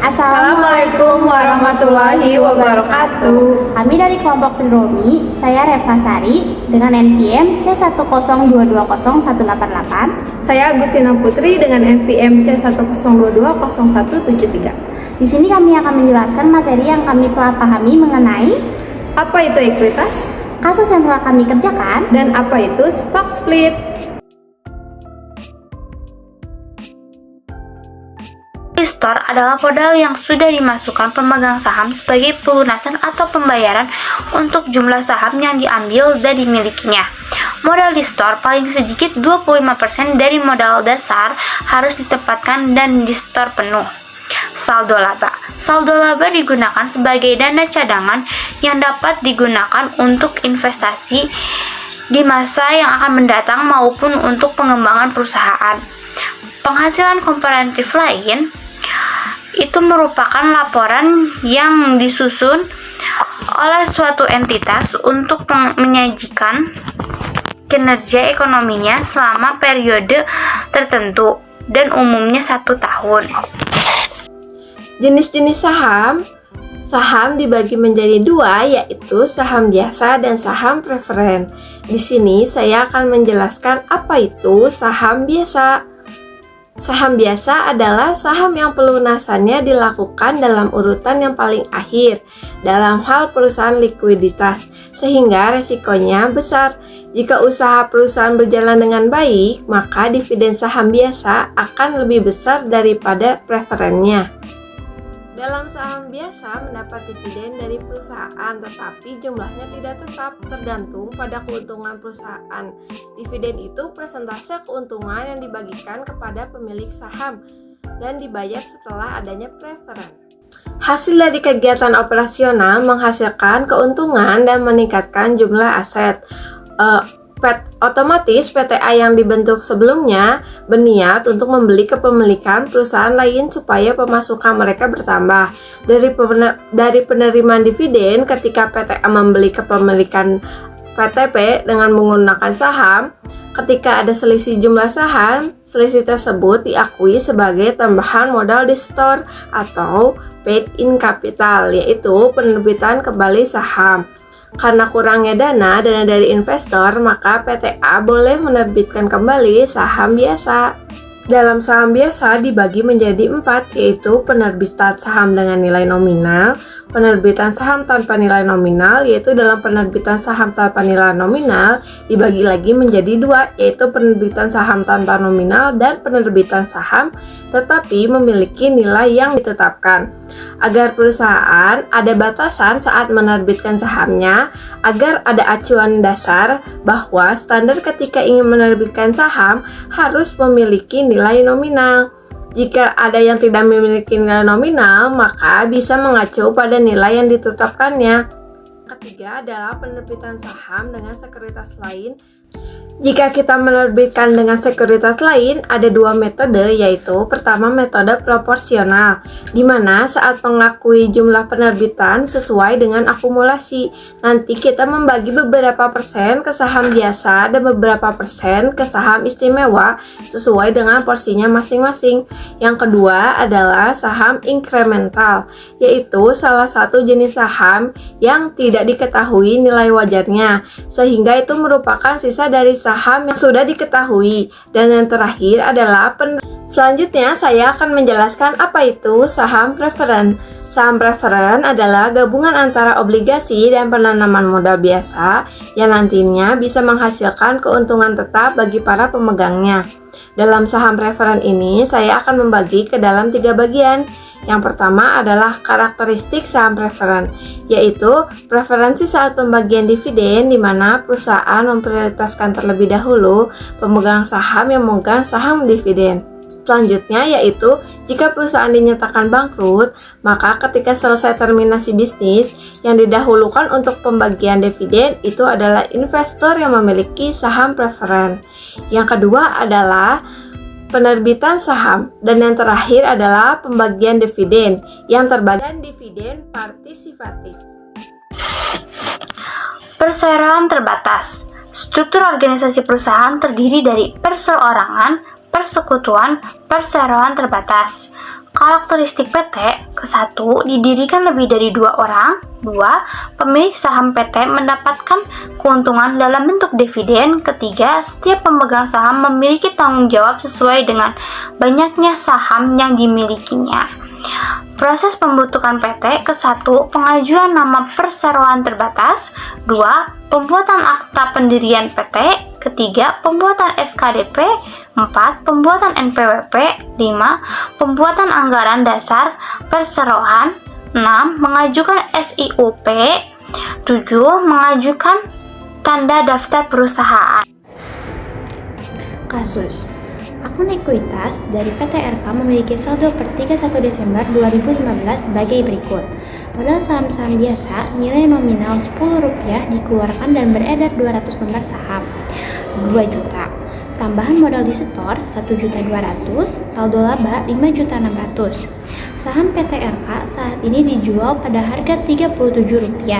Assalamualaikum warahmatullahi wabarakatuh. Kami dari kelompok Tridromi, saya Reva Sari dengan NPM C102201888. Saya Agustina Putri dengan NPM C102200173. Di sini kami akan menjelaskan materi yang kami telah pahami mengenai apa itu ekuitas, kasus yang telah kami kerjakan, dan apa itu stock split. Store adalah modal yang sudah dimasukkan pemegang saham sebagai pelunasan atau pembayaran untuk jumlah saham yang diambil dan dimilikinya. Modal di store paling sedikit 25% dari modal dasar harus ditempatkan dan di store penuh. Saldo laba. Saldo laba digunakan sebagai dana cadangan yang dapat digunakan untuk investasi di masa yang akan mendatang maupun untuk pengembangan perusahaan. Penghasilan komparatif lain itu merupakan laporan yang disusun oleh suatu entitas untuk menyajikan kinerja ekonominya selama periode tertentu dan umumnya 1 tahun. Jenis-jenis saham dibagi menjadi 2, yaitu saham biasa dan saham preferen. Di sini saya akan menjelaskan apa itu saham biasa. Saham biasa adalah saham yang pelunasannya dilakukan dalam urutan yang paling akhir dalam hal perusahaan likuiditas, sehingga resikonya besar. Jika usaha perusahaan berjalan dengan baik, maka dividen saham biasa akan lebih besar daripada preferennya. Dalam saham biasa mendapat dividen dari perusahaan, tetapi jumlahnya tidak tetap, tergantung pada keuntungan perusahaan. Dividen itu persentase keuntungan yang dibagikan kepada pemilik saham dan dibayar setelah adanya preferen. Hasil dari kegiatan operasional menghasilkan keuntungan dan meningkatkan jumlah aset. Otomatis PTA yang dibentuk sebelumnya berniat untuk membeli kepemilikan perusahaan lain supaya pemasukan mereka bertambah. Dari penerimaan dividen ketika PTA membeli kepemilikan PTP dengan menggunakan saham, ketika ada selisih jumlah saham, selisih tersebut diakui sebagai tambahan modal di store atau paid in capital, yaitu penerbitan kembali saham. Karena kurangnya dana dari investor, maka PTA boleh menerbitkan kembali saham biasa. Dalam saham biasa dibagi menjadi 4, yaitu penerbitan saham dengan nilai nominal, penerbitan saham tanpa nilai nominal, yaitu dalam penerbitan saham tanpa nilai nominal dibagi lagi menjadi 2, yaitu penerbitan saham tanpa nominal dan penerbitan saham tetapi memiliki nilai yang ditetapkan. Agar perusahaan ada batasan saat menerbitkan sahamnya, agar ada acuan dasar bahwa standar ketika ingin menerbitkan saham harus memiliki nilai nominal. Jika ada yang tidak memiliki nilai nominal, maka bisa mengacu pada nilai yang ditetapkannya. Ketiga adalah penerbitan saham dengan sekuritas lain. Jika kita menerbitkan dengan sekuritas lain, ada 2 metode, yaitu pertama metode proporsional, di mana saat mengakui jumlah penerbitan sesuai dengan akumulasi. Nanti kita membagi beberapa persen ke saham biasa dan beberapa persen ke saham istimewa sesuai dengan porsinya masing-masing. Yang kedua adalah saham inkremental, yaitu salah satu jenis saham yang tidak diketahui nilai wajarnya, sehingga itu merupakan sisa dari saham yang sudah diketahui. Dan yang terakhir adalah selanjutnya saya akan menjelaskan apa itu saham preferen. Saham preferen adalah gabungan antara obligasi dan penanaman modal biasa yang nantinya bisa menghasilkan keuntungan tetap bagi para pemegangnya. Dalam saham preferen ini saya akan membagi ke dalam 3 bagian. Yang pertama adalah karakteristik saham preferen, yaitu preferensi saat pembagian dividen di mana perusahaan memprioritaskan terlebih dahulu pemegang saham yang memegang saham dividen. Selanjutnya yaitu jika perusahaan dinyatakan bangkrut, maka ketika selesai terminasi bisnis, yang didahulukan untuk pembagian dividen itu adalah investor yang memiliki saham preferen. Yang kedua adalah penerbitan saham, dan yang terakhir adalah pembagian dividen yang terbagi dan dividen partisipatif. Perseroan terbatas. Struktur organisasi perusahaan terdiri dari perseorangan, persekutuan, perseroan terbatas. Karakteristik PT, ke-1, didirikan lebih dari 2 orang. 2. Pemilik saham PT mendapatkan keuntungan dalam bentuk dividen. Ketiga, setiap pemegang saham memiliki tanggung jawab sesuai dengan banyaknya saham yang dimilikinya. Proses pembentukan PT, ke-1, pengajuan nama perseroan terbatas. 2. Pembuatan akta pendirian PT. Ketiga, pembuatan SKDP. 4. Pembuatan NPWP. 5. Pembuatan anggaran dasar perseroan. 6. Mengajukan SIUP. 7. Mengajukan tanda daftar perusahaan. Kasus akun ekuitas dari PT RK memiliki saldo per 31 Desember 2015 sebagai berikut. Modal saham-saham biasa nilai nominal Rp10 dikeluarkan dan beredar 200 lembar saham 2 juta. Tambahan modal disetor 1.200.000, saldo laba 5.600.000. Saham PT RK saat ini dijual pada harga Rp37.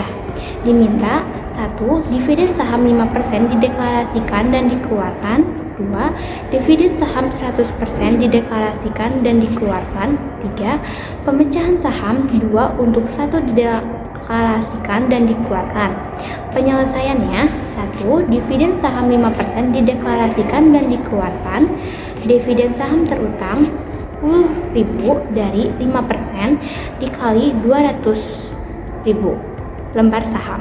Diminta 1. Dividen saham 5% dideklarasikan dan dikeluarkan. 2. Dividen saham 100% dideklarasikan dan dikeluarkan. 3. Pemecahan saham 2 untuk 1 dideklarasikan dan dikeluarkan. Penyelesaiannya 1. Dividen saham 5% dideklarasikan dan dikeluarkan. Dividen saham terutang 10.000 dari 5% dikali 200.000 lembar saham.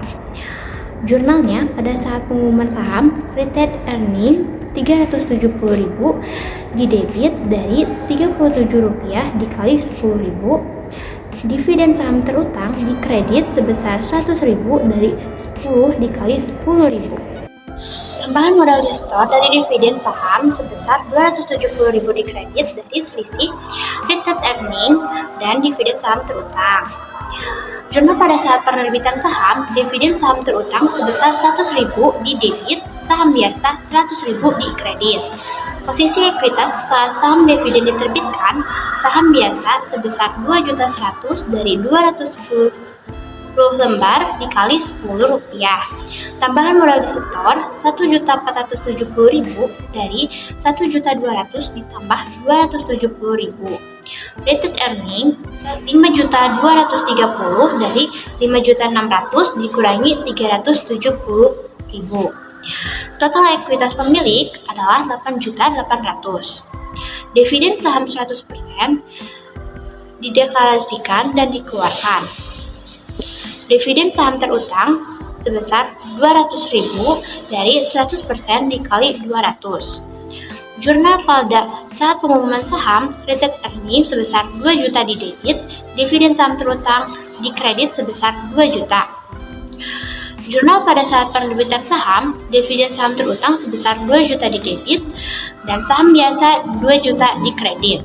Jurnalnya pada saat pengumuman saham, retained earning 370.000 didebit dari Rp37 dikali 10.000. Dividen saham terutang dikredit sebesar 100.000 dari 10 dikali 10.000. Tambahan modal disetor dari dividen saham sebesar Rp270.000 dikredit dari selisih retained earning dan dividen saham terutang. Jurnal pada saat penerbitan saham, dividen saham terutang sebesar 100.000 didebit, saham biasa 100.000 dikredit. Posisi ekuitas setelah saham dividen diterbitkan, saham biasa sebesar 2.100.000 dari 210 lembar dikali Rp10. Tambahan modal disetor 1.470.000 dari 1.200.000 ditambah 270.000. Retained earning 5.230.000 dari 5.600.000 dikurangi 370.000. Total ekuitas pemilik adalah 8.800.000. Dividen saham 100% dideklarasikan dan dikeluarkan. Dividen saham terutang sebesar 200.000 dari 100% dikali 200. Jurnal pada saat pengumuman saham, retained earning sebesar 2 juta didebit, dividen saham terutang dikredit sebesar 2 juta. Jurnal pada saat penerbitan saham, dividen saham terutang sebesar 2 juta didebit, dan saham biasa 2 juta dikredit.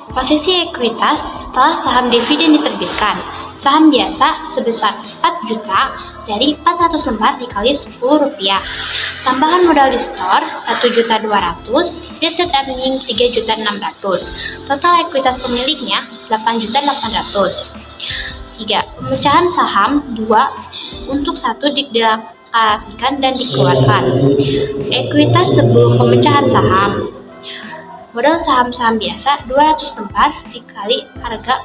Posisi ekuitas setelah saham dividen diterbitkan, saham biasa sebesar 4 juta dari 400 lembar dikali Rp10. Tambahan modal disetor 1.200.000, retained earning 3.600.000. Total ekuitas pemiliknya 8.800.000. 3. Pemecahan saham 2 untuk 1 dideklarasikan dan dikeluarkan. Ekuitas sebelum pemecahan saham. Modal saham-saham biasa 200 lembar dikali harga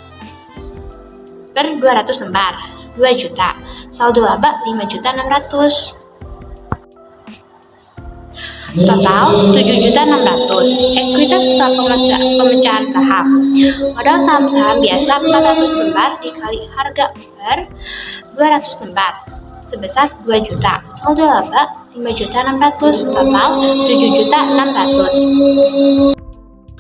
per 200 lembar 2 juta. Saldo laba 5.600.000. Total 7.600.000. Ekuitas setelah pemecahan saham. Modal saham-saham biasa 400 lembar dikali harga per 200 lembar sebesar 2 juta. Saldo laba 5.600.000. Total 7.600.000.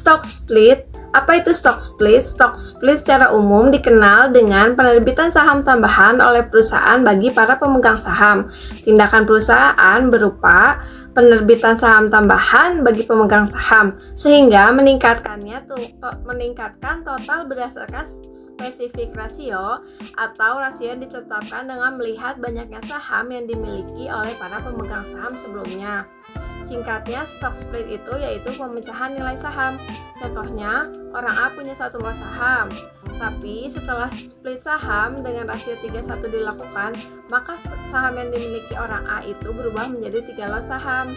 Stock split. Apa itu stock split? Stock split secara umum dikenal dengan penerbitan saham tambahan oleh perusahaan bagi para pemegang saham. Tindakan perusahaan berupa penerbitan saham tambahan bagi pemegang saham sehingga meningkatkan total berdasarkan spesifik rasio atau rasio ditetapkan dengan melihat banyaknya saham yang dimiliki oleh para pemegang saham sebelumnya. Singkatnya, stock split itu yaitu pemecahan nilai saham. Contohnya, orang A punya 1 lot saham, tapi setelah split saham dengan rasio 3:1 dilakukan, maka saham yang dimiliki orang A itu berubah menjadi 3 lot saham.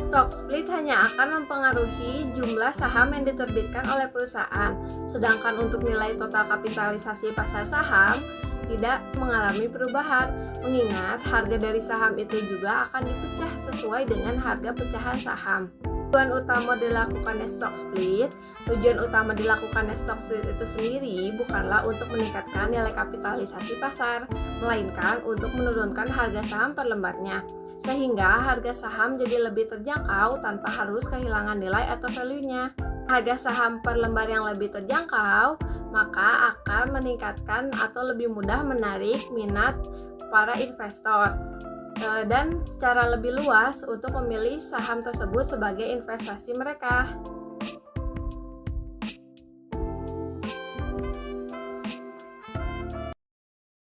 Stock split hanya akan mempengaruhi jumlah saham yang diterbitkan oleh perusahaan, sedangkan untuk nilai total kapitalisasi pasar saham tidak mengalami perubahan, mengingat harga dari saham itu juga akan dipecah sesuai dengan harga pecahan saham. Tujuan utama dilakukannya stock split itu sendiri bukanlah untuk meningkatkan nilai kapitalisasi pasar, melainkan untuk menurunkan harga saham per lembarnya, sehingga harga saham jadi lebih terjangkau tanpa harus kehilangan nilai atau value-nya. Harga saham per lembar yang lebih terjangkau, maka akan meningkatkan atau lebih mudah menarik minat para investor dan secara lebih luas untuk memilih saham tersebut sebagai investasi mereka.